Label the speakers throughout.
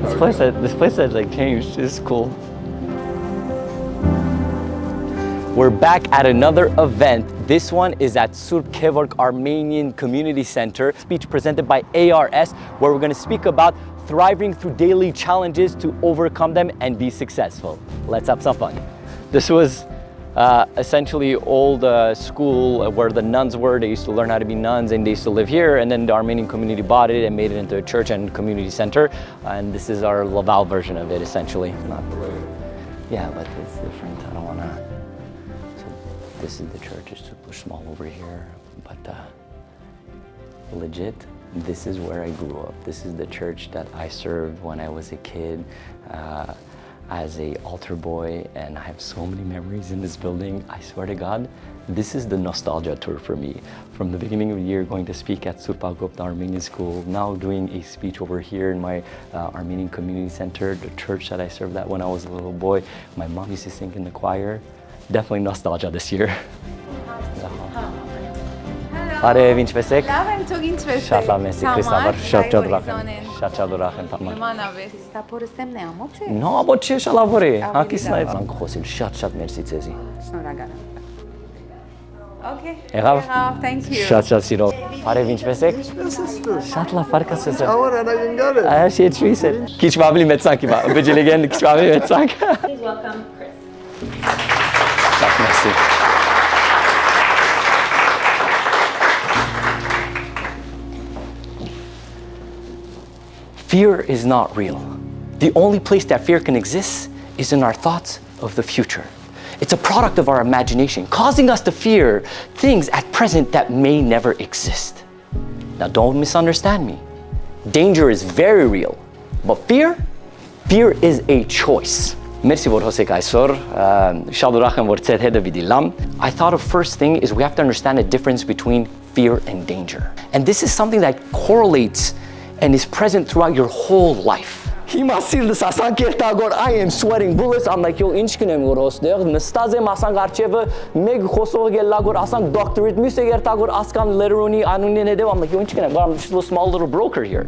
Speaker 1: This place has like changed. It's cool. We're back at another event. This one is at Sourp Kevork Armenian Community Center. Speech presented by ARS, where we're going to speak about thriving through daily challenges to overcome them and be successful. Let's have some fun. This was essentially old school where the nuns were. They used to learn how to be nuns and they used to live here, and then the Armenian community bought it and made it into a church and community center. And this is our Laval version of it, essentially. Not the way. Yeah, but it's different. I don't want to. So this is the church. It's super small over here, but legit. This is where I grew up. This is the church that I served when I was a kid. As a altar boy, and I have so many memories in this building. I swear to God, this is the nostalgia tour for me. From the beginning of the year, going to speak at Sourp Kevork Armenian School, now doing a speech over here in my Armenian Community Center, the church that I served at when I was a little boy. My mom used to sing in the choir. Definitely nostalgia this year. Արև ինչպես եք։
Speaker 2: Լավ եմ, թող ինչպես եք։
Speaker 1: Շատ լավ եմ, Քրիստոսաբար, շատ ուրախ եմ։ Շատ ուրախ եմ տամ։
Speaker 2: Նմանավես, ստապորս εμն է ամոթ է։
Speaker 1: No, but չէ, շատ լավ է։ Հակիսնայից անք խոսիլ, շատ մերսի ցեզի։
Speaker 2: Շնորհակալ եմ։ Okay։
Speaker 1: Եղավ։
Speaker 2: Thank you։
Speaker 1: Շատ սիրով։ Արև ինչպես եք։ Շատ լավ ֆարկացես։
Speaker 3: Our anagangare։
Speaker 1: Այս է ճիշտ։ Քիչ ավելի մեծանքի բա, բջիլեգեն քիչ ավելի մեծանք։
Speaker 2: Please welcome Chris։
Speaker 1: Շատ մերսի։ Fear is not real. The only place that fear can exist is in our thoughts of the future. It's a product of our imagination, causing us to fear things at present that may never exist. Now, don't misunderstand me. Danger is very real, but fear is a choice. Merci որ հոսեք այսօր, շատ ուրախ եմ որ ցեզ հետ դիլամ. I thought the first thing is we have to understand the difference between fear and danger. And this is something that correlates and is present throughout your whole life. Հիմա սիրտս ասանք երթագոր I am sweating bullets. I'm like, yo, ինչ կնեմ որ հոստեղ նստած եմ ասանք արջևը մեկ խոսող գելագոր ասանք doctorate մյուսը երթագոր ասկան լերոնի անունին հետև I'm like, yo, ինչ կնեմ I'm just a small little broker here.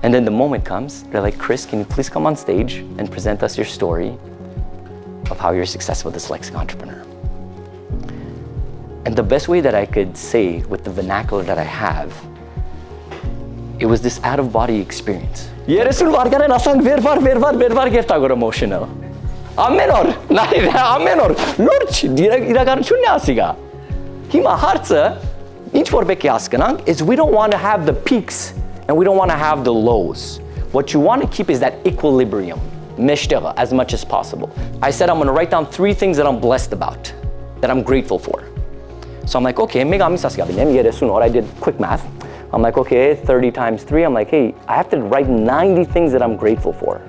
Speaker 1: And then the moment comes, they're like, Chris, can you please come on stage and present us your story of how you're a successful dyslexic entrepreneur? And the best way that I could say with the vernacular that I have, it was this out-of-body experience. Երեսուն վարգարեն ասանք վերվար գերտագոր emotional. Ամեն օր, ամեն օր, լուրջ իրականությունն է ասիգա։ Հիմա հարցը, ինչ որ պետք է հասկանանք, is we don't want to have the peaks and we don't want to have the lows. What you want to keep is that equilibrium, meshtera, as much as possible. I said I'm going to write down 3 things that I'm blessed about, that I'm grateful for. So I'm like, okay, I did quick math. I'm like, okay, 30 times 3. I'm like, hey, I have to write 90 things that I'm grateful for.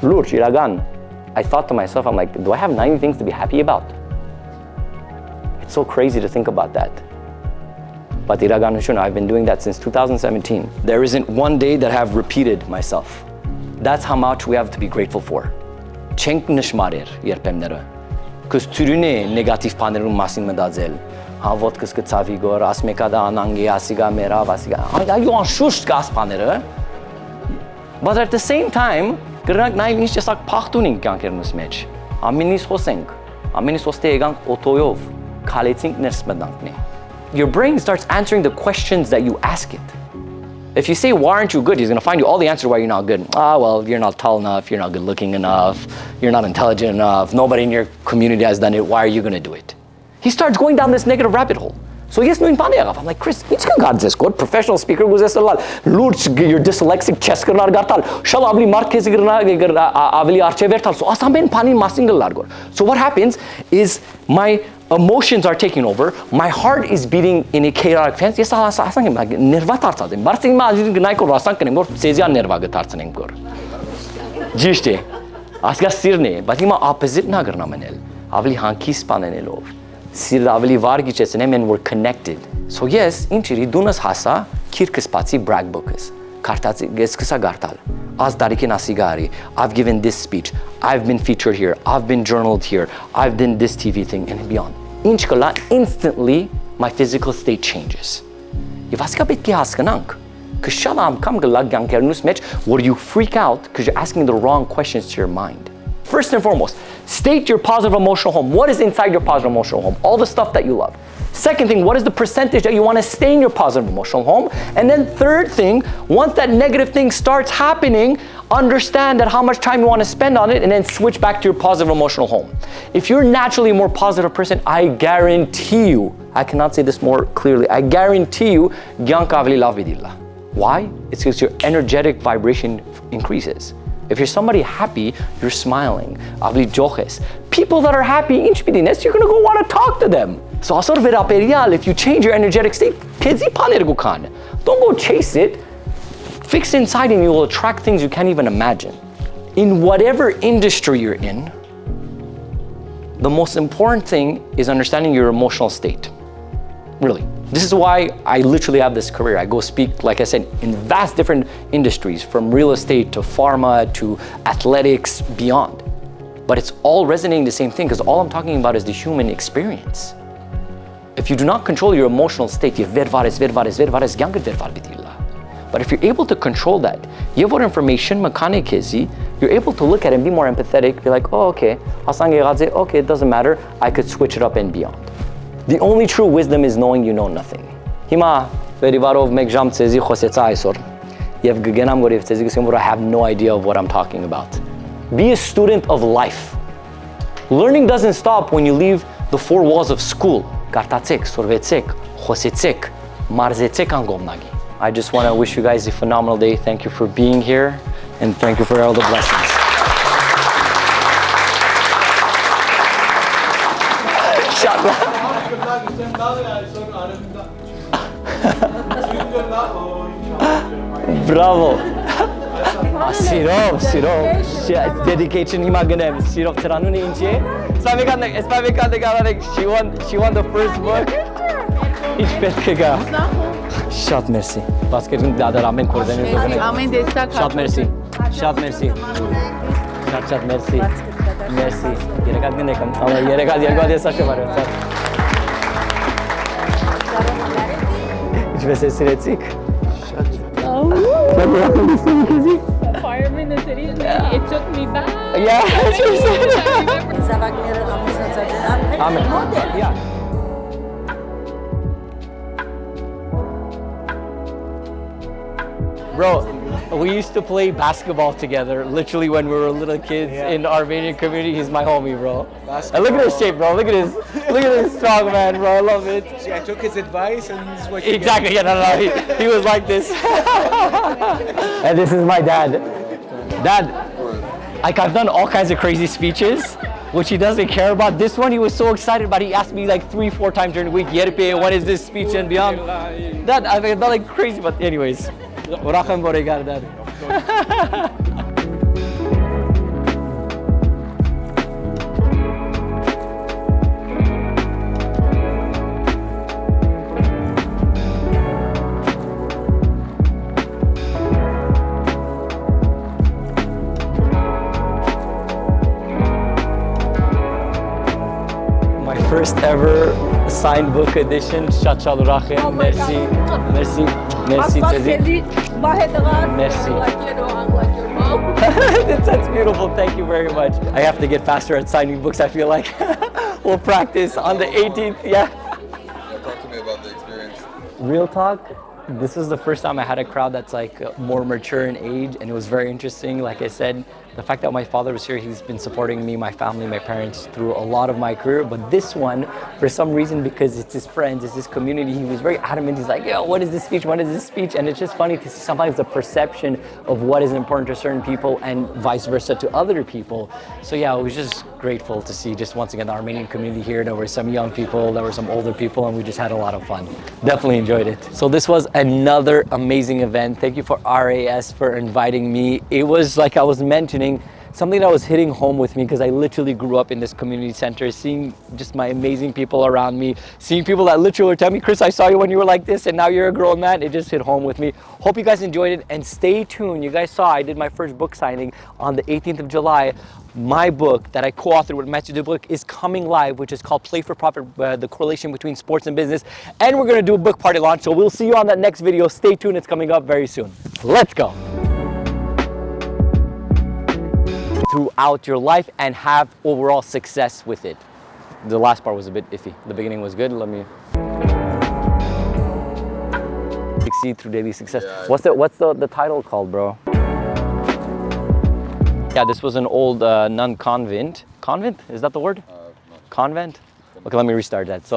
Speaker 1: I thought to myself, I'm like, do I have 90 things to be happy about? It's so crazy to think about that. But I've been doing that since 2017. There isn't one day that I have repeated myself. That's how much we have to be grateful for. Չենք նշմարեր երբեմները. Because ծյուրինե նեգատիվ բաներում մասին մտածել. Հա ոտքս կցավի գոր, ասմեկա դա անանգի ասիգա մերավ ասիգա։ Այո անշուշտ կաս բաները։ But at the same time, կրնանք նաև ինչ տեսակ փախտուն ենք կյանքերնուս մեջ։ Ամենից խոսենք, ամենից ոստե եկանք օտոյով, քալեցինք ներս մտանքնի։ Your brain starts answering the questions that you ask it. If you say, why aren't you good? He's going to find you all the answers why you're not good. Well, you're not tall enough, you're not good looking enough, you're not intelligent enough, nobody in your community has done it, why are you going to do it? He starts going down this negative rabbit hole. So yes, I'm like, Chris, it's good professional speaker was this a lot. You're dyslexic, chess karnar gartal. Shall avli markez avli archevertal. So asamben panin masingal largor. So what happens is my emotions are taking over. My heart is beating in a chaotic fence. Yes, asang nerva tartsadim. Barsin ma naiko rasan kenem gor sezia nerva gatartsanem gor. Jishte. Asga sirne, but hima opposite na garna manel. Avli hankis panenelov. And we're connected. So yes, inchiri dunas hasa kirkis patsi brag bookus. Kartatsi geskisa gartal. Az darikin asigari. I've given this speech. I've been featured here. I've been journaled here. I've done this TV thing and beyond. Inchkala instantly my physical state changes. If aska bitki haskanank. Or do you freak out because you're asking the wrong questions to your mind? First and foremost, state your positive emotional home. What is inside your positive emotional home? All the stuff that you love. Second thing, what is the percentage that you want to stay in your positive emotional home? And then third thing, once that negative thing starts happening, understand that how much time you want to spend on it and then switch back to your positive emotional home. If you're naturally a more positive person, I guarantee you, I cannot say this more clearly, I guarantee you, why? It's because your energetic vibration increases. If you're somebody happy, you're smiling. People that are happy, you're gonna go want to talk to them. So if you change your energetic state, don't go chase it. Fix inside and you will attract things you can't even imagine. In whatever industry you're in, the most important thing is understanding your emotional state. Really. This is why I literally have this career. I go speak, like I said, in vast different industries, from real estate to pharma to athletics, beyond. But it's all resonating the same thing because all I'm talking about is the human experience. If you do not control your emotional state, but if you're able to control that, you have what information, you're able to look at it and be more empathetic, be like, oh, okay, okay, it doesn't matter, I could switch it up and beyond. The only true wisdom is knowing you know nothing. I have no idea of what I'm talking about. Be a student of life. Learning doesn't stop when you leave the four walls of school. I just want to wish you guys a phenomenal day. Thank you for being here and thank you for all the blessings. Bravo. Sirov. Dedication himaganem. Sirov Teranuni inche. She won the first book. Hiç betkega. Şat merci. Basketin dada ramen korzeni zogene. Şat merci. Şat merci. Şat merci. Merci. Yerekat gendekam. Ama yerekat saçma var. Hiç vesesi retik.
Speaker 3: Fireman in the it took me back.
Speaker 1: Yeah. Amen. Yeah. Bro, we used to play basketball together, literally when we were little kids in the Armenian community. He's my homie, bro. And look at his shape, bro. Look at this strong man, bro. I love it.
Speaker 4: See, I took his advice and this is what you
Speaker 1: Exactly, yeah, no. He was like this. And this is my dad. Dad, like I've done all kinds of crazy speeches, which he doesn't care about. This one he was so excited about. He asked me like 3-4 times during the week, Yerpe, what is this speech and beyond? Dad, I've done like crazy, but anyways. Urachim Boregar, Dad. My first ever signed book edition. Shachal Urachim. Merci. Merci. Merci, Tezi. Merci.
Speaker 3: I'm like your mom.
Speaker 1: That's beautiful. Thank you very much. I have to get faster at signing books, I feel like. We'll practice on the 18th. Yeah.
Speaker 5: Talk to me about the experience.
Speaker 1: Real talk. This is the first time I had a crowd that's like more mature in age, and it was very interesting. Like I said, the fact that my father was here, he's been supporting me, my family, my parents through a lot of my career. But this one, for some reason, because it's his friends, it's his community, he was very adamant. He's like, yo, what is this speech? What is this speech? And it's just funny to see sometimes the perception of what is important to certain people and vice versa to other people. So yeah, it was just grateful to see just once again the Armenian community here. There were some young people, there were some older people, and we just had a lot of fun. Definitely enjoyed it. So this was another amazing event. Thank you for RAS for inviting me. It was, like I was mentioning, something that was hitting home with me because I literally grew up in this community center, seeing just my amazing people around me, seeing people that literally were telling me, Chris, I saw you when you were like this and now you're a grown man. It just hit home with me. Hope you guys enjoyed it, and stay tuned. You guys saw I did my first book signing on the 18th of July. My book that I co-authored with Matthew Dubuc is coming live, which is called Play for Profit, the correlation between sports and business. And we're gonna do a book party launch. So we'll see you on that next video. Stay tuned, it's coming up very soon. Let's go. Throughout your life and have overall success with it. The last part was a bit iffy. The beginning was good. Let me succeed through daily success.
Speaker 5: Yeah,
Speaker 1: What's the title called, bro? Yeah, this was an old nun convent. Convent? Is that the word?
Speaker 5: No.
Speaker 1: Convent? Okay, let me restart that. So.